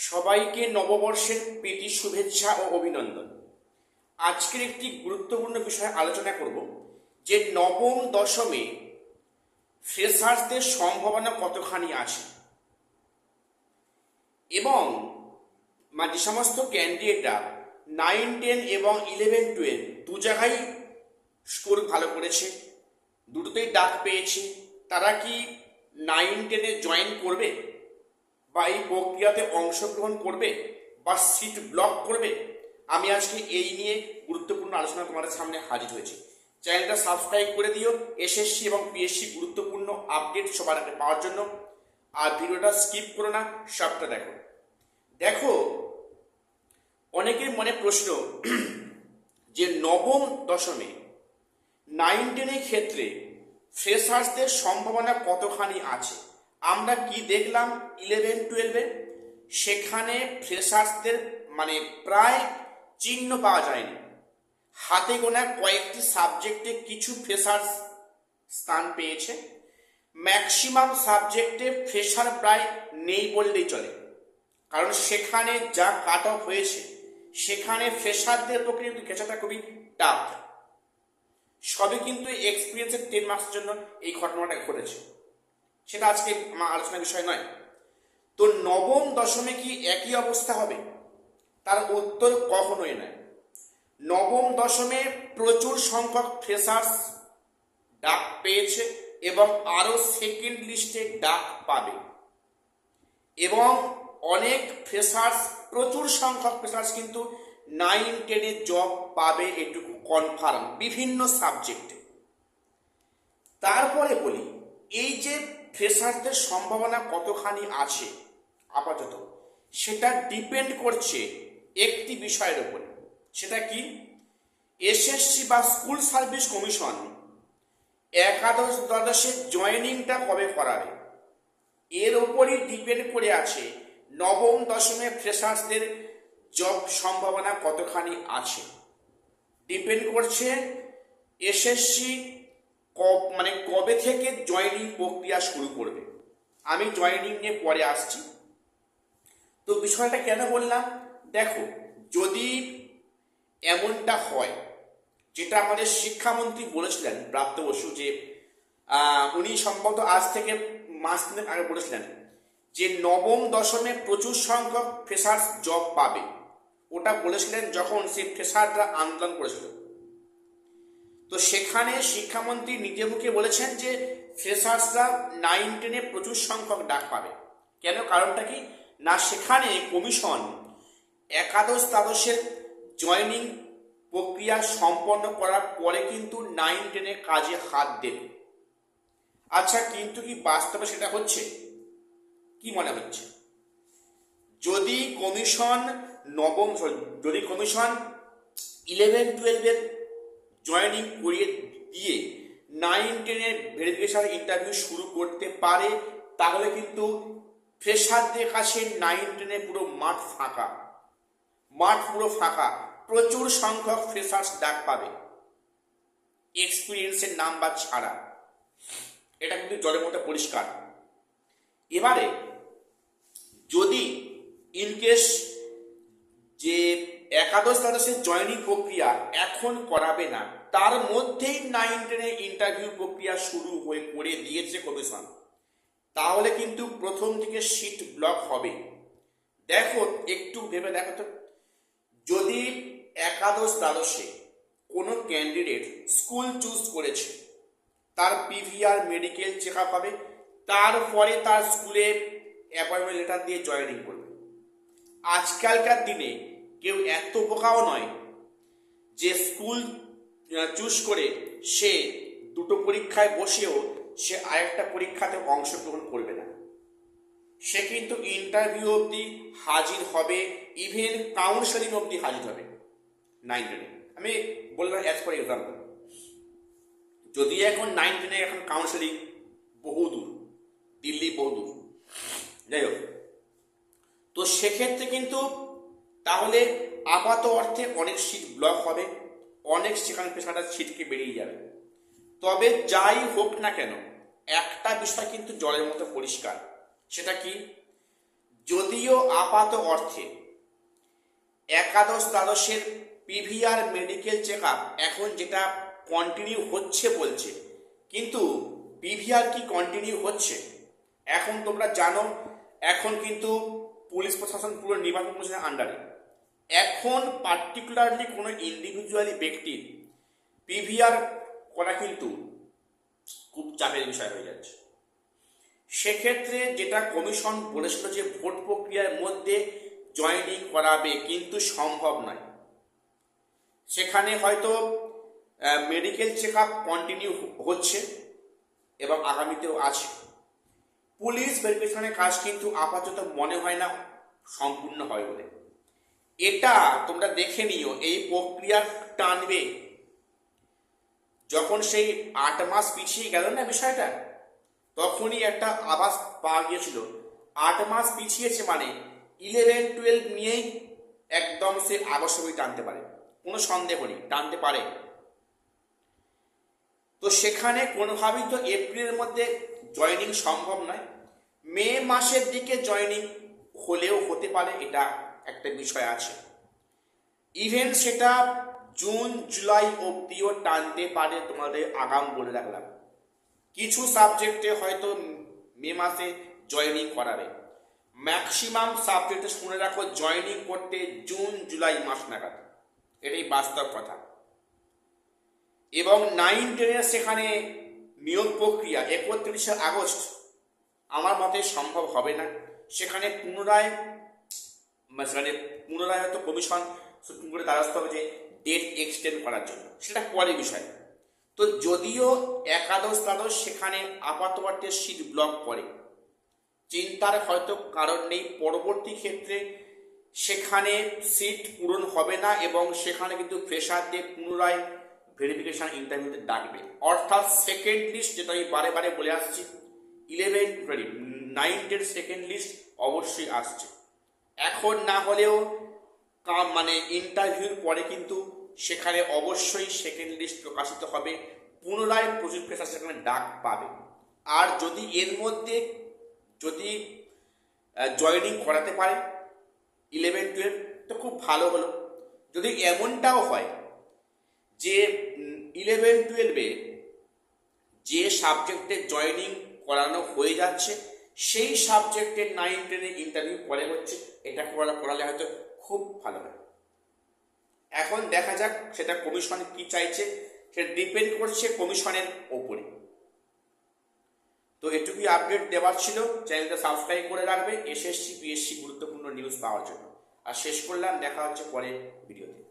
সবাইকে নববর্ষের প্রীতি শুভেচ্ছা ও অভিনন্দন। আজকের একটি গুরুত্বপূর্ণ বিষয়ে আলোচনা করব যে নবম দশমে ফ্রেশার্সদের সম্ভাবনা কতখানি আছে এবং যে সমস্ত ক্যান্ডিডেটরা 9, 10 এবং 11, 12 দু জায়গায় স্কোর ভালো করেছে, দুটোতেই ডাক পেয়েছে, তারা কি 9, 10-এ জয়েন করবে বা এই প্রক্রিয়াতে অংশগ্রহণ করবে বা সিট ব্লক করবে? আমি আজকে এই নিয়ে গুরুত্বপূর্ণ আলোচনা তোমাদের সামনে হাজির হয়েছি। চ্যানেলটা সাবস্ক্রাইব করে দিও এসএসসি এবং পিএসসি গুরুত্বপূর্ণ আপডেট সবার আগে পাওয়ার জন্য। আর ভিডিওটা স্কিপ করো না, সবটা দেখো। দেখো, অনেকের মনে প্রশ্ন যে নবম দশমে 9, 10-এর ক্ষেত্রে ফ্রেশার্সদের সম্ভাবনা কতখানি আছে। আমরা কি দেখলাম 11, 12-এ? সেখানে ফ্রেশার্সদের প্রায় চিহ্ন পাওয়া যায়নি। হাতে গোনা কয়েকটি সাবজেক্টে কিছু ফ্রেশার্স স্থান পেয়েছে। ম্যাক্সিমাম সাবজেক্টে ফ্রেশার প্রায় নেই বললেই চলে, কারণ সেখানে যা কাট অফ হয়েছে সেখানে ফ্রেশারদের পক্ষে কিন্তু খেঁচাটা খুবই টাফ। সবই কিন্তু এক্সপিরিয়েন্সের 10 মার্কসের জন্য এই ঘটনাটা ঘটেছে, সেটা আজকে আমার আলোচনার বিষয় নয়। তো নবম দশমে কি একই অবস্থা হবে? তার উত্তর কখনোই নয়। নবম দশমে প্রচুর সংখ্যক ফ্রেশার্স ডাক পেয়েছে এবং আরও সেকেন্ড লিস্টে ডাক পাবে, এবং অনেক ফ্রেশার্স, প্রচুর সংখ্যক ফ্রেশার্স কিন্তু 9, 10-এ জব পাবে, এটুকু কনফার্ম বিভিন্ন সাবজেক্টে। তারপরে বলি, এই যে ফ্রেশারদের সম্ভাবনা কতখানি আছে আপাতত, সেটা ডিপেন্ড করছে একটি বিষয়ের উপরে। সেটা কি? এসএসসি বা স্কুল সার্ভিস কমিশন একাদশ দ্বাদশের জয়েনিংটা কবে করাবে, এর ওপরই ডিপেন্ড করে আছে নবম দশমে ফ্রেশার্সদের জব সম্ভাবনা কতখানি আছে। ডিপেন্ড করছে এসএসসি কবে থেকে জয়েনিং প্রক্রিয়া শুরু করবে। আমি জয়েনিং নিয়ে পরে আসছি। তো বিষয়টা কেন বললাম, দেখো, যদি এমনটা হয়, যেটা আমাদের শিক্ষামন্ত্রী বলেছিলেন প্রাপ্ত বসু, যে উনি সম্ভবত আজ থেকে মাস দিনের আগে বলেছিলেন যে নবম দশমে প্রচুর সংখ্যক ফ্রেশার্স জব পাবে। ওটা বলেছিলেন যখন সেই ফ্রেশাররা আন্দোলন করেছিল। তো সেখানে শিক্ষামন্ত্রী নিজে মুখে বলেছেন যে ফ্রেশার্সরা 9, 10-এ প্রচুর সংখ্যক ডাক পাবে। কেন? কারণটা কি না, সেখানে কমিশন একাদশ দ্বাদশের জয়েনিং প্রক্রিয়া সম্পন্ন করার পরে কিন্তু 9, 10-এ কাজে হাত দেবে। আচ্ছা, কিন্তু কি বাস্তবে সেটা হচ্ছে? কি মনে হচ্ছে? যদি কমিশন 11, 12-এর জয়েনিং করিয়ে দিয়ে 9, 10-এর ভেরিফিকেশন ইন্টারভিউ শুরু করতে পারে, তাহলে কিন্তু ফ্রেশারদের কাছে 9, 10-এ পুরো মাঠ পুরো ফাঁকা। প্রচুর সংখ্যক ফ্রেশার্স ডাক পাবে এক্সপিরিয়েন্সের নাম্বার ছাড়া। এটা কিন্তু জলের মতো পরিষ্কার। এবারে যদি ইনকেস যে একাদশ দ্বাদশের জয়েনিং প্রক্রিয়া এখন করাবে না, তার মধ্যেই 9, 10-এর ইন্টারভিউ প্রক্রিয়া শুরু করে দিয়েছে কমিশন, তাহলে কিন্তু প্রথম থেকে সিট ব্লক হবে। দেখো, একটু ভেবে দেখো তো, যদি একাদশ দ্বাদশে কোনো ক্যান্ডিডেট স্কুল চুজ করেছে, তার পিভিআর মেডিকেল চেক আপ হবে, তারপরে তার স্কুলে অ্যাপয়েন্টমেন্ট লেটার দিয়ে জয়েনিং করবে। আজকালকার দিনে কেউ এত বোকাও নয় যে স্কুল চুজ করে সে দুটো পরীক্ষায় বসেও সে আরেকটা পরীক্ষাতে অংশগ্রহণ করবে না। সে কিন্তু ইন্টারভিউ অবধি হাজির হবে, ইভেন কাউন্সেলিং অবধি হাজির হবে 9, 10-এ। আমি বললাম অ্যাজ ফর এক্সাম্পল, যদি এখন 9, 10-এ এখন কাউন্সেলিং বহুদূর, দিল্লি বহুদূর, যাই হোক, তো সেক্ষেত্রে কিন্তু তাহলে আপাত অর্থে অনেক সিট ব্লক হবে, অনেক সেখানে পেশাটা ছিটকে বেরিয়ে যাবে। তবে যাই হোক না কেন, একটা বিষয় কিন্তু জলের মতো পরিষ্কার। সেটা কি? যদিও আপাত অর্থে একাদশ দ্বাদশের পিভিআর মেডিকেল চেক আপ এখন যেটা কন্টিনিউ হচ্ছে বলছে, কিন্তু পিভিআর কি কন্টিনিউ হচ্ছে? এখন তোমরা জানো এখন কিন্তু পুলিশ প্রশাসন পুরো নির্বাচন কমিশনের আন্ডারে। এখন পার্টিকুলারলি কোনো ইন্ডিভিজুয়ালি ব্যক্তির পিভিআর করা কিন্তু খুব চাপের বিষয় হয়ে যাচ্ছে। সেক্ষেত্রে যেটা কমিশন বলেছিল যে ভোট প্রক্রিয়ার মধ্যে জয়েনিং করাবে, কিন্তু সম্ভব নয়। সেখানে হয়তো মেডিকেল চেক আপ কন্টিনিউ হচ্ছে এবং আগামীতেও আছে। পুলিশ ভেরিফিকেশনের কাজ কিন্তু আপাতত মনে হয় না সম্পূর্ণ হয় বলে। এটা তোমরা দেখে নিও, এই প্রক্রিয়া টানবে যখন সেই 8 মাস পিছিয়ে গেল না বিষয়টা, তখনই একটা আভাস পাওয়া গিয়েছিল 8 মাস পিছিয়েছে মানে 11-12 নিয়েই একদম সে আগস্ট ছবি টানতে পারে, কোনো সন্দেহ নেই টানতে পারে। তো সেখানে কোনোভাবেই তো এপ্রিলের মধ্যে জয়েনিং সম্ভব নয়, মে মাসের দিকে জয়েনিং হলেও হতে পারে, এটা একটা বিষয় আছে। ইভেন সেটা জুন জুলাই অবধিও টানতে পারে, তোমাদের আগাম বলে রাখলাম। কিছু সাবজেক্টে হয়তো মে মাসে জয়েনিং করাবে, ম্যাক্সিমাম সাবজেক্টে শুনে রাখো জয়েনিং করতে জুন জুলাই মাস নাগাদ, এটাই বাস্তব কথা। এবং 9-10 সেখানে নিয়োগ প্রক্রিয়া 31শে আগস্ট আমার মতে সম্ভব হবে না। সেখানে পুনরায় হয়তো কমিশন সুপ্রিম কোর্টে দ্বারস্থ হবে যে ডেট এক্সটেন্ড করার জন্য, সেটা পরে বিষয়। তো যদিও একাদশ দ্বাদশ সেখানে আপাতত সিট ব্লক করে, চিন্তার হয়তো কারণ নেই। পরবর্তী ক্ষেত্রে সেখানে সিট পূরণ হবে না এবং সেখানে কিন্তু ফ্রেশার দিয়ে পুনরায় ভেরিফিকেশন ইন্টারভিউতে ডাকবে। অর্থাৎ সেকেন্ড লিস্ট, যেটা আমি বারে বারে বলে আসছি, 9-10 সেকেন্ড লিস্ট অবশ্যই আসছে। এখন না হলেও ইন্টারভিউর পরে কিন্তু সেখানে অবশ্যই সেকেন্ড লিস্ট প্রকাশিত হবে, পুনরায় প্রচুর ফ্রেশার সেখানে ডাক পাবে। আর যদি এর মধ্যে জয়েনিং করাতে পারে 11-12 তো খুব ভালো হলো। যদি এমনটাও হয় যে 11-12-এ যে সাবজেক্টে জয়েনিং করানো হয়ে যাচ্ছে সেই সাবজেক্টের 9-10 ইন্টারভিউ পরে হচ্ছে, এটা করালে হয়তো খুব ভালো হয়। এখন দেখা যাক সেটা কমিশন কি চাইছে, সেটা ডিপেন্ড করছে কমিশনের ওপরে। তো এটুকুই আপডেট দেওয়ার ছিল। চ্যানেলটা সাবস্ক্রাইব করে রাখবে এসএসসি পিএসসি গুরুত্বপূর্ণ নিউজ পাওয়ার জন্য। আর শেষ করলাম, দেখা হচ্ছে পরের ভিডিওতে।